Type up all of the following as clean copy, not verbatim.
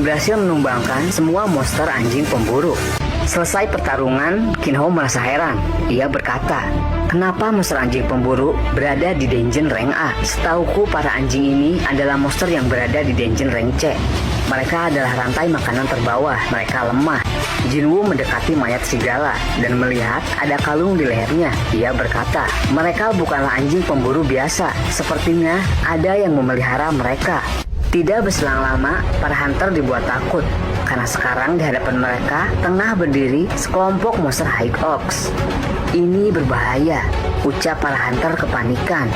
dan berhasil menumbangkan semua monster anjing pemburu. Selesai pertarungan, Kinho merasa heran. Ia berkata, "Kenapa monster anjing pemburu berada di dungeon rank A? Setauku para anjing ini adalah monster yang berada di dungeon rank C. Mereka adalah rantai makanan terbawah, mereka lemah." Jinwoo mendekati mayat serigala dan melihat ada kalung di lehernya. Ia berkata, "Mereka bukanlah anjing pemburu biasa. Sepertinya ada yang memelihara mereka." Tidak berselang lama, para hunter dibuat takut karena sekarang di hadapan mereka tengah berdiri sekelompok monster High Oaks. "Ini berbahaya," ucap para hunter kepanikan.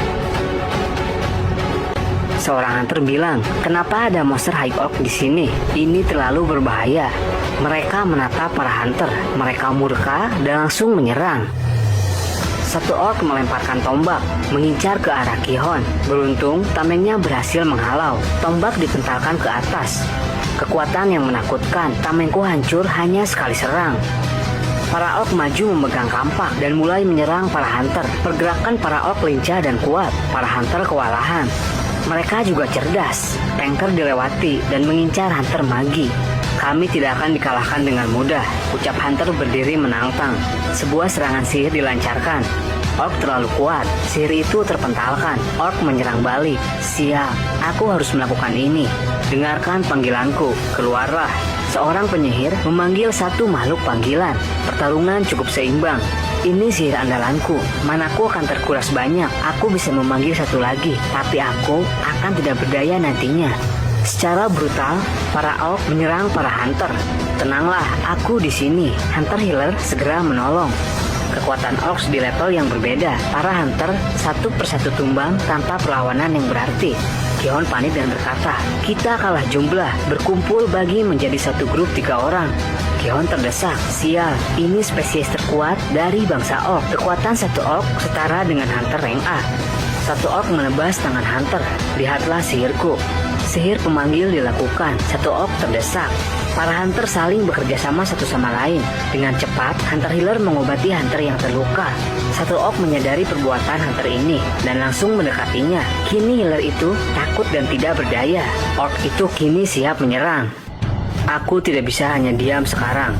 Seorang hunter bilang, "Kenapa ada monster High Oak di sini? Ini terlalu berbahaya." Mereka menatap para hunter. Mereka murka dan langsung menyerang. Satu orc melemparkan tombak, mengincar ke arah Kihon. Beruntung, tamengnya berhasil menghalau. Tombak dipentalkan ke atas. Kekuatan yang menakutkan, tamengku hancur hanya sekali serang. Para orc maju memegang kampak dan mulai menyerang para hunter. Pergerakan para orc lincah dan kuat. Para hunter kewalahan. Mereka juga cerdas. Tanker dilewati dan mengincar hunter magi. "Kami tidak akan dikalahkan dengan mudah," ucap hunter berdiri menantang. Sebuah serangan sihir dilancarkan. Orc terlalu kuat, sihir itu terpentalkan. Orc menyerang balik. "Sial, aku harus melakukan ini. Dengarkan panggilanku, keluarlah." Seorang penyihir memanggil satu makhluk panggilan. Pertarungan cukup seimbang. "Ini sihir andalanku. Manaku akan terkuras banyak. Aku bisa memanggil satu lagi, tapi aku akan tidak berdaya nantinya." Secara brutal, para orc menyerang para hunter. "Tenanglah, aku di sini." Hunter healer segera menolong. Kekuatan orcs di level yang berbeda. Para hunter satu persatu tumbang tanpa perlawanan yang berarti. Kihon panik dan berkata, "Kita kalah jumlah. Berkumpul bagi menjadi satu grup 3 orang." Kihon terdesak. "Sial, ini spesies terkuat dari bangsa orc. Kekuatan satu orc setara dengan hunter rank A." Satu orc menebas tangan hunter. "Lihatlah sihirku." Sihir pemanggil dilakukan. Satu orc terdesak. Para hunter saling bekerja sama satu sama lain. Dengan cepat, hunter healer mengobati hunter yang terluka. Satu orc menyadari perbuatan hunter ini dan langsung mendekatinya. Kini healer itu takut dan tidak berdaya. Orc itu kini siap menyerang. "Aku tidak bisa hanya diam sekarang."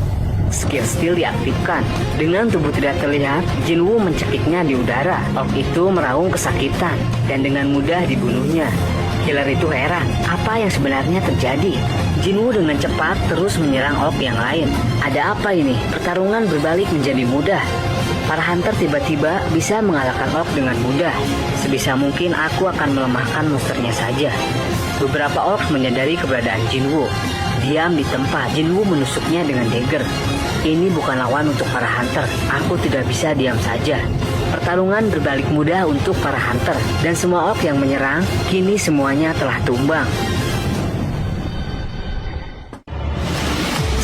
Skill diaktifkan. Dengan tubuh tidak terlihat, Jinwoo mencekiknya di udara. Orc itu meraung kesakitan dan dengan mudah dibunuhnya. Healer itu heran, apa yang sebenarnya terjadi? Jinwoo dengan cepat terus menyerang orc yang lain. Ada apa ini? Pertarungan berbalik menjadi mudah. Para hunter tiba-tiba bisa mengalahkan orc dengan mudah. Sebisa mungkin aku akan melemahkan monsternya saja. Beberapa orc menyadari keberadaan Jinwoo. Diam di tempat, Jinwoo menusuknya dengan dagger. "Ini bukan lawan untuk para hunter. Aku tidak bisa diam saja." Pertarungan berbalik mudah untuk para hunter, dan semua orc yang menyerang, kini semuanya telah tumbang.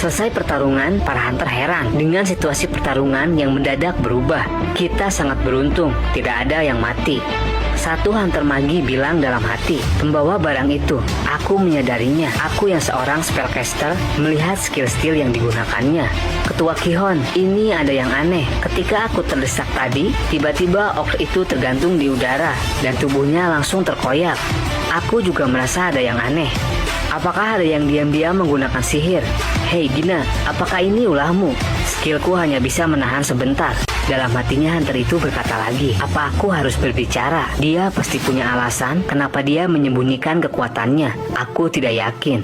Selesai pertarungan, para hunter heran dengan situasi pertarungan yang mendadak berubah. "Kita sangat beruntung, tidak ada yang mati." Satu hunter magi bilang dalam hati, "Pembawa barang itu, aku menyadarinya. Aku yang seorang spellcaster melihat skill yang digunakannya." Ketua Kihon, "Ini ada yang aneh. Ketika aku terdesak tadi, tiba-tiba orc itu tergantung di udara dan tubuhnya langsung terkoyak. Aku juga merasa ada yang aneh. Apakah ada yang diam-diam menggunakan sihir? Hei Gina, apakah ini ulahmu? Skillku hanya bisa menahan sebentar." Dalam hatinya hunter itu berkata lagi, "Apa aku harus berbicara? Dia pasti punya alasan kenapa dia menyembunyikan kekuatannya. Aku tidak yakin."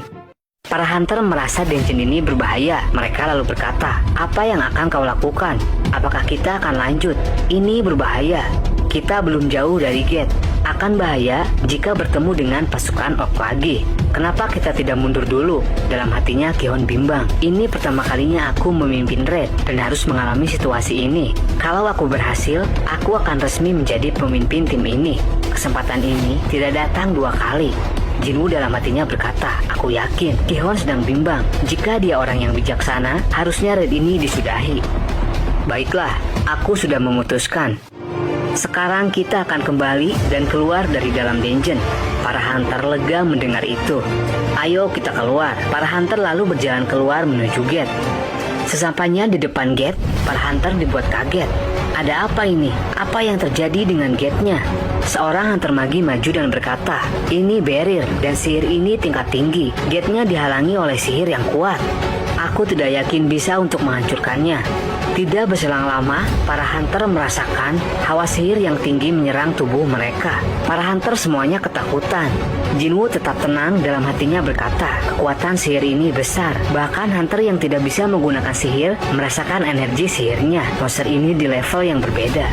Para hunter merasa dungeon ini berbahaya. Mereka lalu berkata, "Apa yang akan kau lakukan? Apakah kita akan lanjut? Ini berbahaya. Kita belum jauh dari gate. Akan bahaya jika bertemu dengan pasukan orc lagi. Kenapa kita tidak mundur dulu?" Dalam hatinya Kihon bimbang. "Ini pertama kalinya aku memimpin raid dan harus mengalami situasi ini. Kalau aku berhasil, aku akan resmi menjadi pemimpin tim ini. Kesempatan ini tidak datang 2 kali." Jinwoo dalam hatinya berkata, "Aku yakin Kihon sedang bimbang. Jika dia orang yang bijaksana, harusnya raid ini disudahi." "Baiklah, aku sudah memutuskan. Sekarang kita akan kembali dan keluar dari dalam dungeon." Para hunter lega mendengar itu. "Ayo kita keluar." Para hunter lalu berjalan keluar menuju gate. Sesampainya di depan gate, para hunter dibuat kaget. Ada apa ini? Apa yang terjadi dengan gate-nya? Seorang hunter magi maju dan berkata, "Ini Beryl dan sihir ini tingkat tinggi. Gate-nya dihalangi oleh sihir yang kuat. Aku tidak yakin bisa untuk menghancurkannya." Tidak berselang lama, para hunter merasakan hawa sihir yang tinggi menyerang tubuh mereka. Para hunter semuanya ketakutan. Jinwoo tetap tenang, dalam hatinya berkata, kekuatan sihir ini besar. Bahkan hunter yang tidak bisa menggunakan sihir merasakan energi sihirnya. Monster ini di level yang berbeda.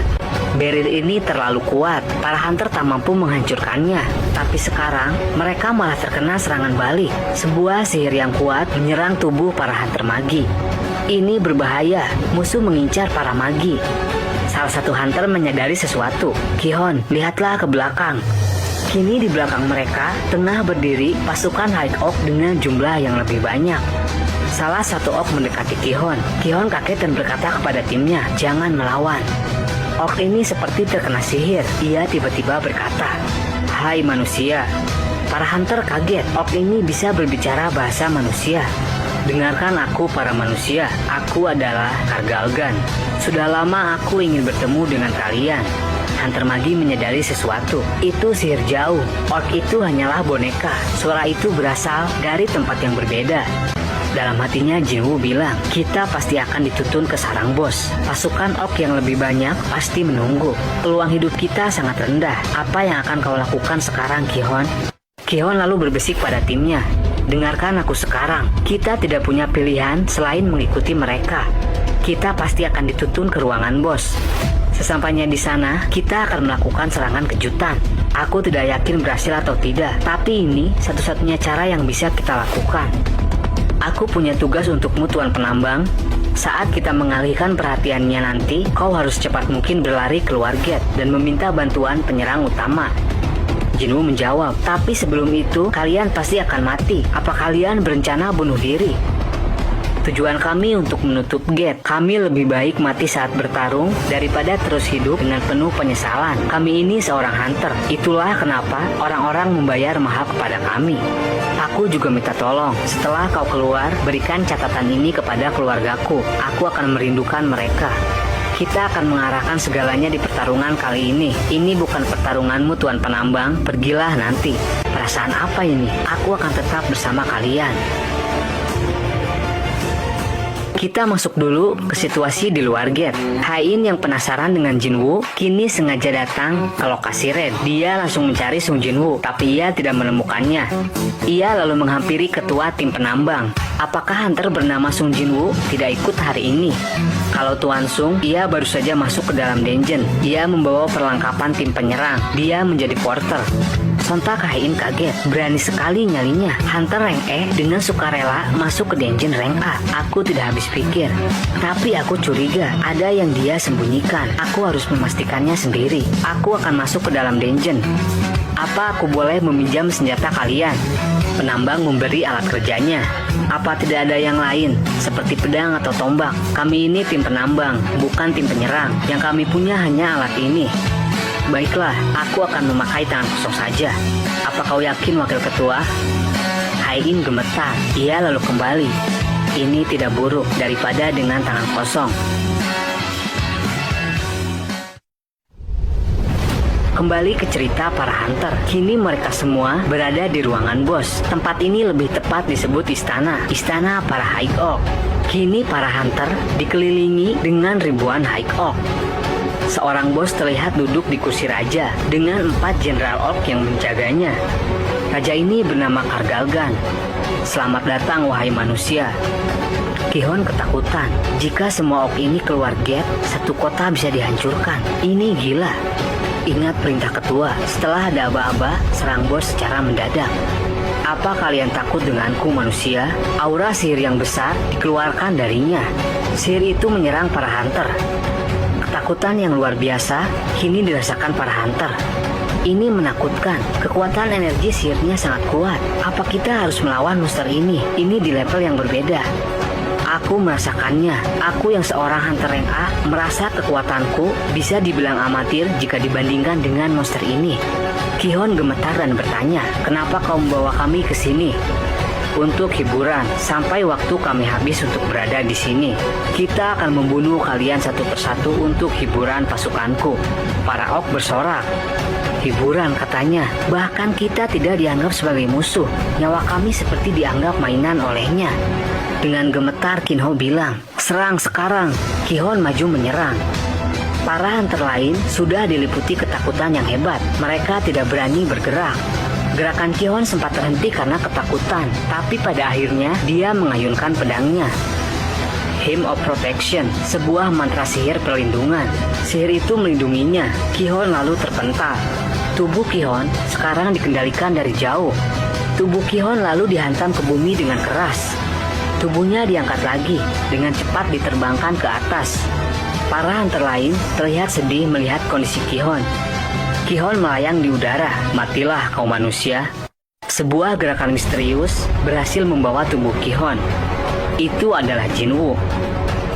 Beryl ini terlalu kuat, para hunter tak mampu menghancurkannya. Tapi sekarang, mereka malah terkena serangan balik. Sebuah sihir yang kuat menyerang tubuh para hunter magi. Ini berbahaya, musuh mengincar para magi. Salah satu hunter menyadari sesuatu. "Ki-hon, lihatlah ke belakang." Kini di belakang mereka, tengah berdiri pasukan High Oak dengan jumlah yang lebih banyak. Salah satu Oak mendekati Ki-hon. Ki-hon kaget dan berkata kepada timnya, "Jangan melawan." Oak ini seperti terkena sihir. Ia tiba-tiba berkata, "Hai manusia." Para hunter kaget, Oak ini bisa berbicara bahasa manusia. "Dengarkan aku para manusia, aku adalah Kargalgan. Sudah lama aku ingin bertemu dengan kalian." Hunter magi menyadari sesuatu. Itu sihir jauh. Orc itu hanyalah boneka. Suara itu berasal dari tempat yang berbeda. Dalam hatinya Jinwoo bilang, "Kita pasti akan dituntun ke sarang bos. Pasukan orc yang lebih banyak pasti menunggu. Peluang hidup kita sangat rendah. Apa yang akan kau lakukan sekarang, Ki-hon?" Ki-hon lalu berbisik pada timnya, "Dengarkan aku sekarang. Kita tidak punya pilihan selain mengikuti mereka. Kita pasti akan dituntun ke ruangan bos. Sesampainya di sana, kita akan melakukan serangan kejutan. Aku tidak yakin berhasil atau tidak, tapi ini satu-satunya cara yang bisa kita lakukan. Aku punya tugas untukmu, Tuan Penambang. Saat kita mengalihkan perhatiannya nanti, kau harus cepat mungkin berlari keluar gate dan meminta bantuan penyerang utama." Jinwoo menjawab, "Tapi sebelum itu, kalian pasti akan mati. Apa kalian berencana bunuh diri?" "Tujuan kami untuk menutup gate. Kami lebih baik mati saat bertarung daripada terus hidup dengan penuh penyesalan. Kami ini seorang hunter. Itulah kenapa orang-orang membayar mahal kepada kami. Aku juga minta tolong. Setelah kau keluar, berikan catatan ini kepada keluargaku. Aku akan merindukan mereka. Kita akan mengarahkan segalanya di pertarungan kali ini. Ini bukan pertarunganmu, Tuan Penambang. Pergilah nanti." Perasaan apa ini? Aku akan tetap bersama kalian. Kita masuk dulu ke situasi di luar gate. Hai-in yang penasaran dengan Jinwoo kini sengaja datang ke lokasi raid. Dia langsung mencari Sung Jinwoo, tapi ia tidak menemukannya. Ia lalu menghampiri ketua tim penambang. Apakah hunter bernama Sung Jinwoo tidak ikut hari ini? Kalau Tuan Sung, ia baru saja masuk ke dalam dungeon. Ia membawa perlengkapan tim penyerang. Dia menjadi porter. Sontak Hai-in kaget, berani sekali nyalinya. Hunter rank E dengan sukarela masuk ke dungeon rank A. Aku tidak habis pikir, tapi aku curiga ada yang dia sembunyikan. Aku harus memastikannya sendiri. Aku akan masuk ke dalam dungeon. "Apa aku boleh meminjam senjata kalian?" Penambang memberi alat kerjanya. "Apa tidak ada yang lain, seperti pedang atau tombak? Kami ini tim penambang, bukan tim penyerang. Yang kami punya hanya alat ini." "Baiklah, aku akan memakai tangan kosong saja." "Apa kau yakin, Wakil Ketua?" Hai-in gemetar. Ia lalu kembali. "Ini tidak buruk daripada dengan tangan kosong." Kembali ke cerita para hunter. Kini mereka semua berada di ruangan bos. Tempat ini lebih tepat disebut istana para High Oak. Kini para hunter dikelilingi dengan ribuan High Oak. Seorang bos terlihat duduk di kursi raja dengan 4 jenderal orc yang menjaganya. Raja ini bernama Kargalgan. "Selamat datang wahai manusia." Ki-hon ketakutan. Jika semua orc ini keluar gate, satu kota bisa dihancurkan. Ini gila. Ingat perintah ketua, setelah ada aba-aba, serang bos secara mendadak. "Apa kalian takut denganku manusia?" Aura sihir yang besar dikeluarkan darinya. Sihir itu menyerang para hunter. Ketakutan yang luar biasa kini dirasakan para hunter. Ini menakutkan. Kekuatan energi sihirnya sangat kuat. Apa kita harus melawan monster ini? Ini di level yang berbeda. Aku merasakannya. Aku yang seorang hunter rank A merasa kekuatanku bisa dibilang amatir jika dibandingkan dengan monster ini. Ki-hon gemetar dan bertanya, "Kenapa kau membawa kami ke sini?" "Untuk hiburan, sampai waktu kami habis untuk berada di sini. Kita akan membunuh kalian satu persatu untuk hiburan pasukanku." Para orc bersorak. hiburan katanya. Bahkan kita tidak dianggap sebagai musuh. Nyawa kami seperti dianggap mainan olehnya. Dengan gemetar Kinho bilang, serang sekarang. Kihon maju menyerang. Para hunter lain sudah diliputi ketakutan yang hebat. Mereka tidak berani bergerak. Gerakan Kihon sempat terhenti karena ketakutan. Tapi pada akhirnya dia mengayunkan pedangnya. Hymn of Protection, sebuah mantra sihir perlindungan. Sihir itu melindunginya. Kihon lalu terpental. Tubuh Kihon sekarang dikendalikan dari jauh. Tubuh Kihon lalu dihantam ke bumi dengan keras. Tubuhnya diangkat lagi, dengan cepat diterbangkan ke atas. Para hunter lain terlihat sedih melihat kondisi Kihon. Kihon melayang di udara. Matilah kau manusia. Sebuah gerakan misterius berhasil membawa tubuh Kihon. Itu adalah Jinwoo.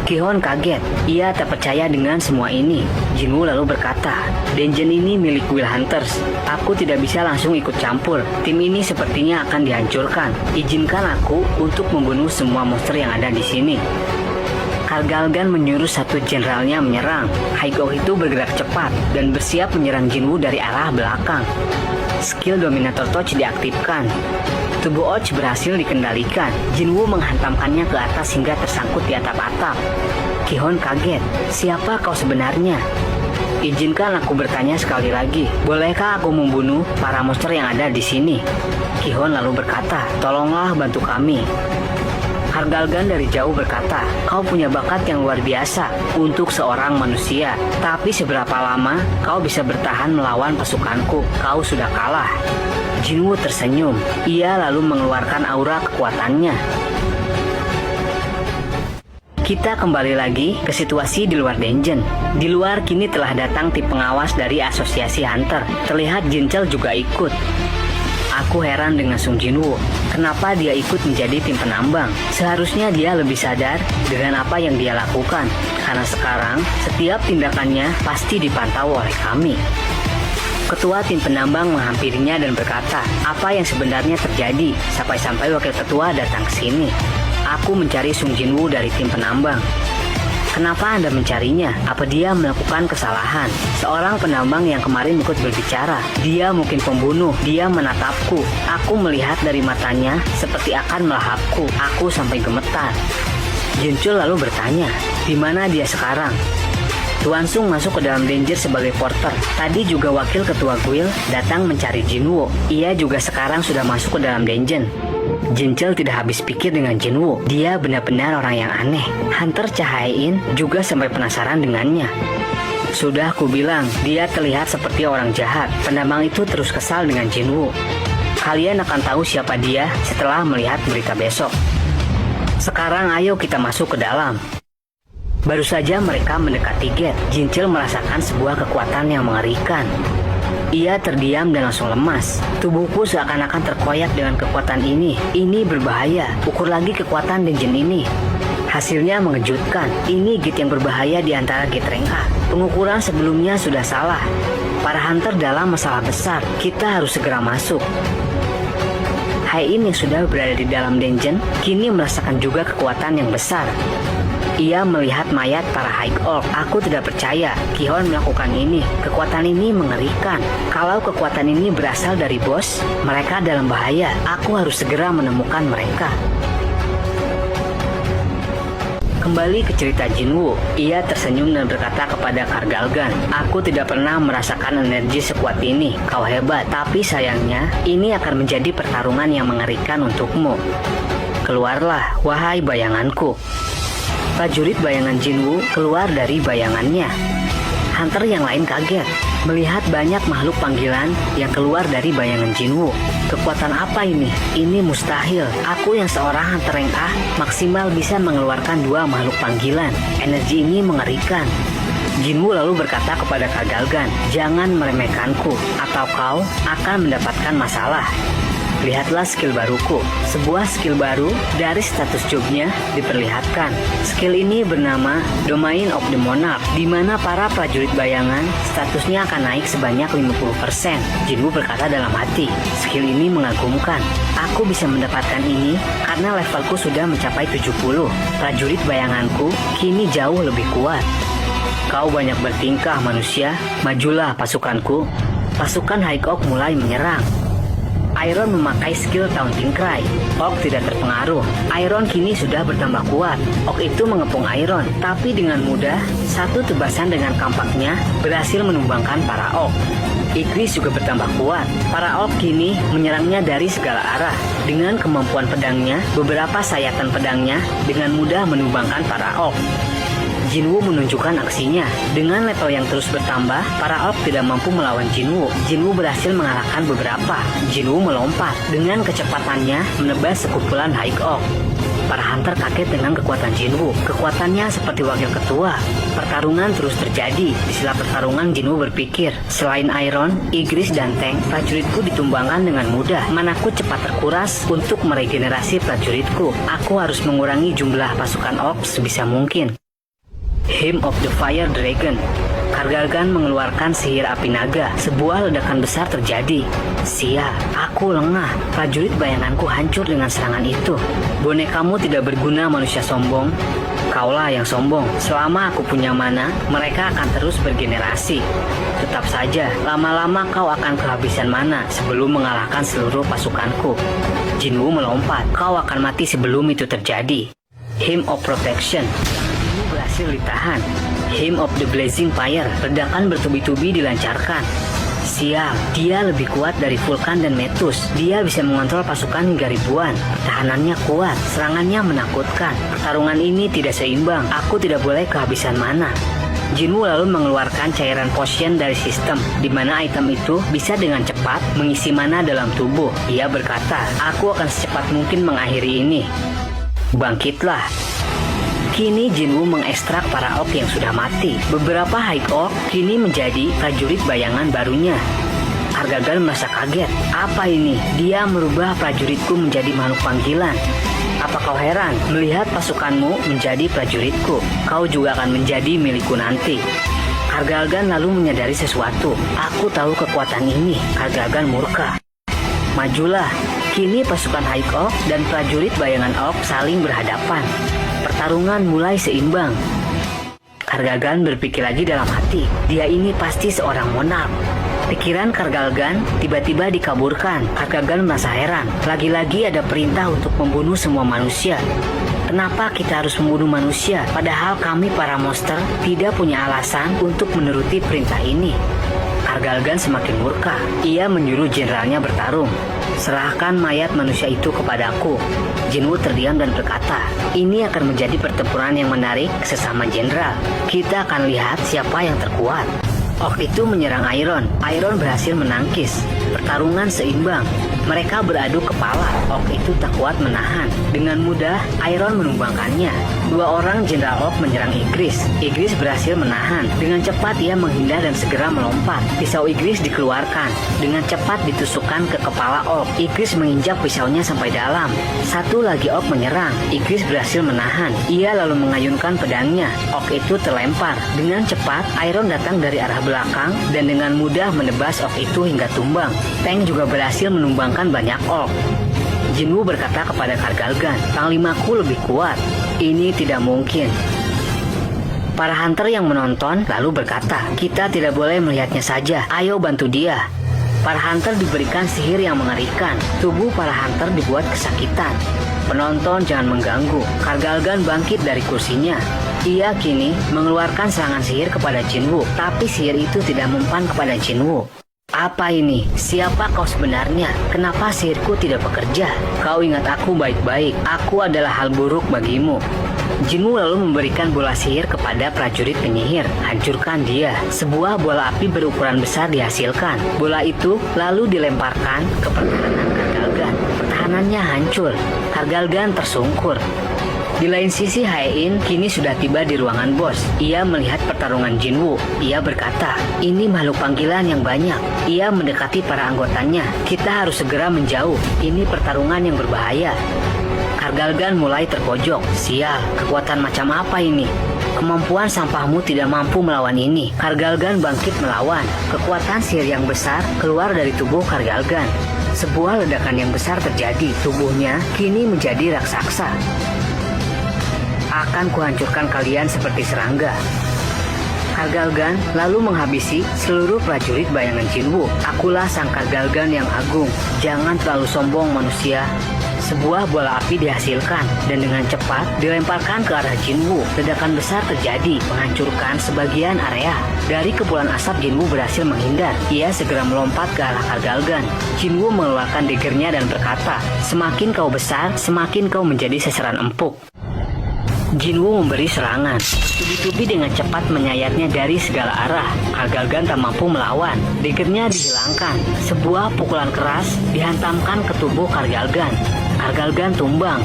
Kihon kaget. Ia tak percaya dengan semua ini. Jinwoo lalu berkata, "Dungeon ini milik Will Hunters. Aku tidak bisa langsung ikut campur. Tim ini sepertinya akan dihancurkan. Izinkan aku untuk membunuh semua monster yang ada di sini." Kargalgan menyuruh satu jenderalnya menyerang. Haigo itu bergerak cepat dan bersiap menyerang Jinwoo dari arah belakang. Skill Dominator Touch diaktifkan. Tubuh Och berhasil dikendalikan. Jinwoo menghantamkannya ke atas hingga tersangkut di atap-atap. Kihon kaget. Siapa kau sebenarnya? Izinkan aku bertanya sekali lagi. Bolehkah aku membunuh para monster yang ada di sini? Kihon lalu berkata, tolonglah bantu kami. Kargalgan dari jauh berkata, kau punya bakat yang luar biasa untuk seorang manusia. Tapi seberapa lama kau bisa bertahan melawan pasukanku? Kau sudah kalah. Jinwoo tersenyum. Ia lalu mengeluarkan aura kekuatannya. Kita kembali lagi ke situasi di luar dungeon. Di luar kini telah datang tim pengawas dari asosiasi hunter. Terlihat Jinchel juga ikut. Aku heran dengan Sung Jinwoo. Kenapa dia ikut menjadi tim penambang? Seharusnya dia lebih sadar dengan apa yang dia lakukan. Karena sekarang setiap tindakannya pasti dipantau oleh kami. Ketua tim penambang menghampirinya dan berkata, apa yang sebenarnya terjadi sampai-sampai wakil ketua datang ke sini? Aku mencari Sung Jinwoo dari tim penambang. Kenapa Anda mencarinya? Apa dia melakukan kesalahan? Seorang penambang yang kemarin ikut berbicara. Dia mungkin pembunuh. Dia menatapku. Aku melihat dari matanya seperti akan melahapku. Aku sampai gemetar. Junchul lalu bertanya, di mana dia sekarang? Tuan Sung masuk ke dalam danger sebagai porter. Tadi juga wakil ketua guild datang mencari Jinwoo. Ia juga sekarang sudah masuk ke dalam dungeon. Jinchel tidak habis pikir dengan Jinwoo. Dia benar-benar orang yang aneh. Hunter Cahayain juga sampai penasaran dengannya. Sudah aku bilang, dia terlihat seperti orang jahat. Penambang itu terus kesal dengan Jinwoo. Kalian akan tahu siapa dia setelah melihat berita besok. Sekarang ayo kita masuk ke dalam. Baru saja mereka mendekati gate, Jinchel merasakan sebuah kekuatan yang mengerikan. Ia terdiam dan langsung lemas. Tubuhku seakan-akan terkoyak dengan kekuatan ini. Ini berbahaya. Ukur lagi kekuatan dungeon ini. Hasilnya mengejutkan. Ini gate yang berbahaya di antara gate rank A. Pengukuran sebelumnya sudah salah. Para hunter dalam masalah besar. Kita harus segera masuk. Hai-In yang sudah berada di dalam dungeon kini merasakan juga kekuatan yang besar. Ia melihat mayat para High Orc. Aku tidak percaya Kihon melakukan ini. Kekuatan ini mengerikan. Kalau kekuatan ini berasal dari bos, mereka dalam bahaya. Aku harus segera menemukan mereka. Kembali ke cerita Jinwoo. Ia tersenyum dan berkata kepada Kargalgan, aku tidak pernah merasakan energi sekuat ini. Kau hebat, tapi sayangnya ini akan menjadi pertarungan yang mengerikan untukmu. Keluarlah, wahai bayanganku. Prajurit bayangan Jinwoo keluar dari bayangannya. Hunter yang lain kaget melihat banyak makhluk panggilan yang keluar dari bayangan Jinwoo. Kekuatan apa ini? Ini mustahil. Aku yang seorang hunter rank A maksimal bisa mengeluarkan 2 makhluk panggilan. Energi ini mengerikan. Jinwoo lalu berkata kepada Kargalgan, jangan meremehkanku atau kau akan mendapatkan masalah. Lihatlah skill baruku. Sebuah skill baru dari status jobnya diperlihatkan. Skill ini bernama Domain of the Monarch, di mana para prajurit bayangan statusnya akan naik sebanyak 50%. Jinwoo berkata dalam hati, skill ini mengagumkan. Aku bisa mendapatkan ini karena levelku sudah mencapai 70. Prajurit bayanganku kini jauh lebih kuat. Kau banyak bertingkah manusia, majulah pasukanku. pasukan High-Oak mulai menyerang. Iron memakai skill Taunting Cry. Oak tidak terpengaruh. Iron kini sudah bertambah kuat. Oak itu mengepung Iron, tapi dengan mudah, satu tebasan dengan kampaknya berhasil menumbangkan para Oak. Igris juga bertambah kuat. Para Oak kini menyerangnya dari segala arah. Dengan kemampuan pedangnya, beberapa sayatan pedangnya dengan mudah menumbangkan para Oak. Jinwoo menunjukkan aksinya. Dengan level yang terus bertambah, para Orc tidak mampu melawan Jinwoo. Jinwoo berhasil mengalahkan beberapa. Jinwoo melompat. Dengan kecepatannya, menebas sekumpulan High-Oak. Para hunter kaget dengan kekuatan Jinwoo. Kekuatannya seperti wakil ketua. Pertarungan terus terjadi. Di sela pertarungan, Jinwoo berpikir, selain Iron, Igris, dan Tank, prajuritku ditumbangkan dengan mudah. Manaku cepat terkuras untuk meregenerasi prajuritku. Aku harus mengurangi jumlah pasukan Orc sebisa mungkin. Hymn of the Fire Dragon. Kargalgan mengeluarkan sihir api naga. Sebuah ledakan besar terjadi. Sial, aku lengah. Prajurit bayanganku hancur dengan serangan itu. Bonekamu tidak berguna, manusia sombong. Kaulah yang sombong. Selama aku punya mana, mereka akan terus bergenerasi. Tetap saja, lama-lama kau akan kehabisan mana sebelum mengalahkan seluruh pasukanku. Jinwoo melompat. Kau akan mati sebelum itu terjadi. Hymn of Protection. Berhasil ditahan. Hymn of the Blazing Fire. Ledakan bertubi-tubi dilancarkan. Sial, dia lebih kuat dari Vulkan dan Metus. Dia bisa mengontrol pasukan hingga ribuan. Pertahanannya kuat, serangannya menakutkan. Pertarungan ini tidak seimbang. Aku tidak boleh kehabisan mana. Jinwoo lalu mengeluarkan cairan potion dari sistem, di mana item itu bisa dengan cepat mengisi mana dalam tubuh. Ia berkata, aku akan secepat mungkin mengakhiri ini. Bangkitlah. Kini Jinwoo mengekstrak para Orc yang sudah mati. Beberapa High-Oak kini menjadi prajurit bayangan barunya. Kargalgan merasa kaget. Apa ini? Dia merubah prajuritku menjadi makhluk panggilan. Apa kau heran melihat pasukanmu menjadi prajuritku? Kau juga akan menjadi milikku nanti. Kargalgan lalu menyadari sesuatu. Aku tahu kekuatan ini. Kargalgan murka. Majulah. Kini pasukan High-Oak dan prajurit bayangan Orc saling berhadapan. Pertarungan mulai seimbang. Kargalgan berpikir lagi dalam hati, dia ini pasti seorang monark. Pikiran Kargalgan tiba-tiba dikaburkan. Kargalgan merasa heran. Lagi-lagi ada perintah untuk membunuh semua manusia. Kenapa kita harus membunuh manusia? Padahal kami para monster tidak punya alasan untuk menuruti perintah ini. Kargalgan semakin murka. Ia menyuruh jenderalnya bertarung. Serahkan mayat manusia itu kepadaku. Jinwoo terdiam dan berkata, ini akan menjadi pertempuran yang menarik sesama jenderal. Kita akan lihat siapa yang terkuat. Orc itu menyerang Iron. Iron berhasil menangkis. Pertarungan seimbang. Mereka beradu kepala. Orc itu tak kuat menahan. Dengan mudah, Iron menumbangkannya. Dua orang jenderal Orc menyerang Igris. Igris berhasil menahan. Dengan cepat ia menghindar dan segera melompat. Pisau Igris dikeluarkan. Dengan cepat ditusukkan ke kepala Orc. Igris menginjak pisaunya sampai dalam. Satu lagi Orc menyerang. Igris berhasil menahan. Ia lalu mengayunkan pedangnya. Orc itu terlempar. Dengan cepat, Iron datang dari arah belakang dan dengan mudah menebas Orc itu hingga tumbang. Tank juga berhasil menumbangkan banyak Orc. Jinwoo berkata kepada Kargalgan, panglimaku lebih kuat. Ini tidak mungkin. Para hunter yang menonton lalu berkata, kita tidak boleh melihatnya saja. Ayo bantu dia. Para hunter diberikan sihir yang mengerikan. Tubuh para hunter dibuat kesakitan. Penonton jangan mengganggu. Kargalgan bangkit dari kursinya. Ia kini mengeluarkan serangan sihir kepada Jinwoo, tapi sihir itu tidak mempan kepada Jinwoo. Apa ini? Siapa kau sebenarnya? Kenapa sihirku tidak bekerja? Kau ingat aku baik-baik. Aku adalah hal buruk bagimu. Jinwoo lalu memberikan bola sihir kepada prajurit penyihir. Hancurkan dia. Sebuah bola api berukuran besar dihasilkan. Bola itu lalu dilemparkan ke pertahanan Kargalgan. Pertahanannya hancur. Kargalgan tersungkur. Di lain sisi, Haein kini sudah tiba di ruangan bos. Ia melihat pertarungan Jinwoo. Ia berkata, ini makhluk panggilan yang banyak. Ia mendekati para anggotanya. Kita harus segera menjauh. Ini pertarungan yang berbahaya. Kargalgan mulai terpojok. Sial, kekuatan macam apa ini? Kemampuan sampahmu tidak mampu melawan ini. Kargalgan bangkit melawan. Kekuatan sihir yang besar keluar dari tubuh Kargalgan. Sebuah ledakan yang besar terjadi. Tubuhnya kini menjadi raksasa. Akan kuhancurkan kalian seperti serangga. Kargalgan lalu menghabisi seluruh prajurit bayangan Jinwoo. Akulah sang Kargalgan yang agung. Jangan terlalu sombong manusia. Sebuah bola api dihasilkan dan dengan cepat dilemparkan ke arah Jinwoo. Ledakan besar terjadi, menghancurkan sebagian area. Dari kepulan asap, Jinwoo berhasil menghindar. Ia segera melompat ke arah Kargalgan. Jinwoo mengeluarkan daggernya dan berkata, "Semakin kau besar, semakin kau menjadi sasaran empuk." Jinwoo memberi serangan. Tubi-tubi dengan cepat menyayatnya dari segala arah. Kargalgan tak mampu melawan. Daggernya dihilangkan. Sebuah pukulan keras dihantamkan ke tubuh Kargalgan. Kargalgan tumbang.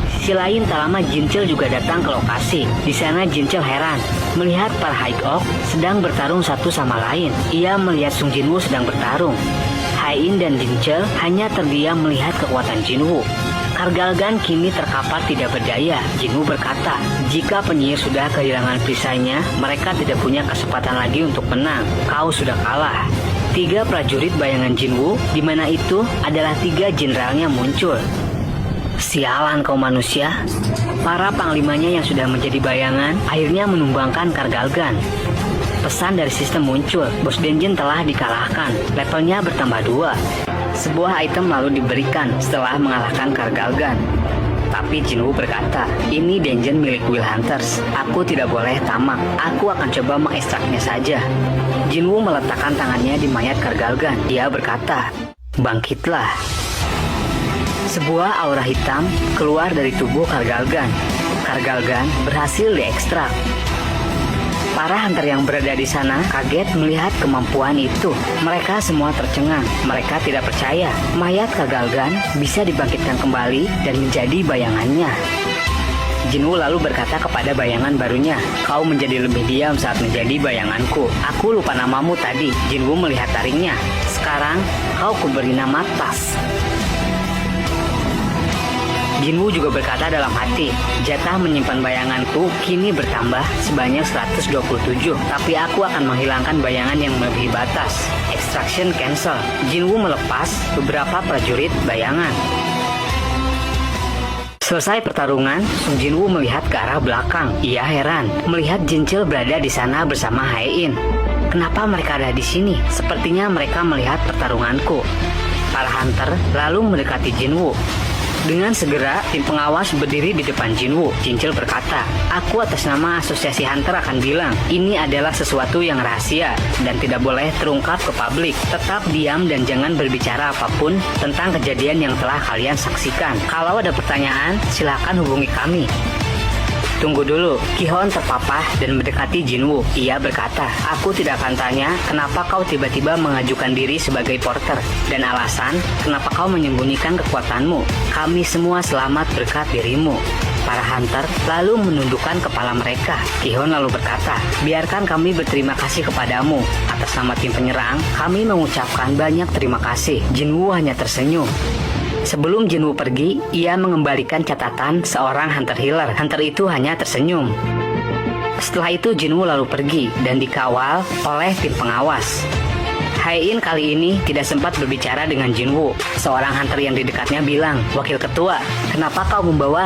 Di sisi lain, tak lama Jinchil juga datang ke lokasi. Di sana Jinchil heran melihat para High Oak sedang bertarung satu sama lain. Ia melihat Sung Jinwoo sedang bertarung. Hai-In dan Jinchil hanya terdiam melihat kekuatan Jinwoo. Kargalgan kini terkapar tidak berdaya. Jinwoo berkata, "Jika penyihir sudah kehilangan perisainya, mereka tidak punya kesempatan lagi untuk menang. Kau sudah kalah." 3 prajurit bayangan Jinwoo, di mana itu adalah 3 jenderalnya muncul. "Sialan kau manusia." Para panglimanya yang sudah menjadi bayangan akhirnya menumbangkan Kargalgan. Pesan dari sistem muncul, Bos Denjin telah dikalahkan. Levelnya bertambah 2. Sebuah item lalu diberikan setelah mengalahkan Kargalgan. Tapi Jinwoo berkata, "Ini dungeon milik Will Hunters. Aku tidak boleh tamak. Aku akan coba mengekstraknya saja." Jinwoo meletakkan tangannya di mayat Kargalgan. Dia berkata, "Bangkitlah." Sebuah aura hitam keluar dari tubuh Kargalgan. Kargalgan berhasil diekstrak. Para hunter yang berada di sana kaget melihat kemampuan itu. Mereka semua tercengang. Mereka tidak percaya mayat Kargalgan bisa dibangkitkan kembali dan menjadi bayangannya. Jinwoo lalu berkata kepada bayangan barunya, "Kau menjadi lebih diam saat menjadi bayanganku. Aku lupa namamu tadi." Jinwoo melihat taringnya. "Sekarang kau kuberi nama Tas." Jinwoo juga berkata dalam hati, "Jatah menyimpan bayanganku kini bertambah sebanyak 127, tapi aku akan menghilangkan bayangan yang melebihi batas." Extraction cancel. Jinwoo melepas beberapa prajurit bayangan. Selesai pertarungan, Sung Jinwoo melihat ke arah belakang. Ia heran melihat Jinchil berada di sana bersama Hai-In. "Kenapa mereka ada di sini? Sepertinya mereka melihat pertarunganku." Para hunter lalu mendekati Jinwoo. Dengan segera, tim pengawas berdiri di depan Jinwoo. Jinchil berkata, "Aku atas nama Asosiasi Hunter akan bilang, ini adalah sesuatu yang rahasia dan tidak boleh terungkap ke publik. Tetap diam dan jangan berbicara apapun tentang kejadian yang telah kalian saksikan. Kalau ada pertanyaan, silakan hubungi kami." "Tunggu dulu." Ki-hon terpapah dan mendekati Jinwoo. Ia berkata, "Aku tidak akan tanya kenapa kau tiba-tiba mengajukan diri sebagai porter dan alasan kenapa kau menyembunyikan kekuatanmu. Kami semua selamat berkat dirimu." Para hunter lalu menundukkan kepala mereka. Ki-hon lalu berkata, "Biarkan kami berterima kasih kepadamu. Atas nama tim penyerang, kami mengucapkan banyak terima kasih." Jinwoo hanya tersenyum. Sebelum Jinwoo pergi, ia mengembalikan catatan seorang hunter healer. Hunter itu hanya tersenyum. Setelah itu Jinwoo lalu pergi dan dikawal oleh tim pengawas. Hai-In kali ini tidak sempat berbicara dengan Jinwoo. Seorang hunter yang di dekatnya bilang, "Wakil ketua, kenapa kau membawa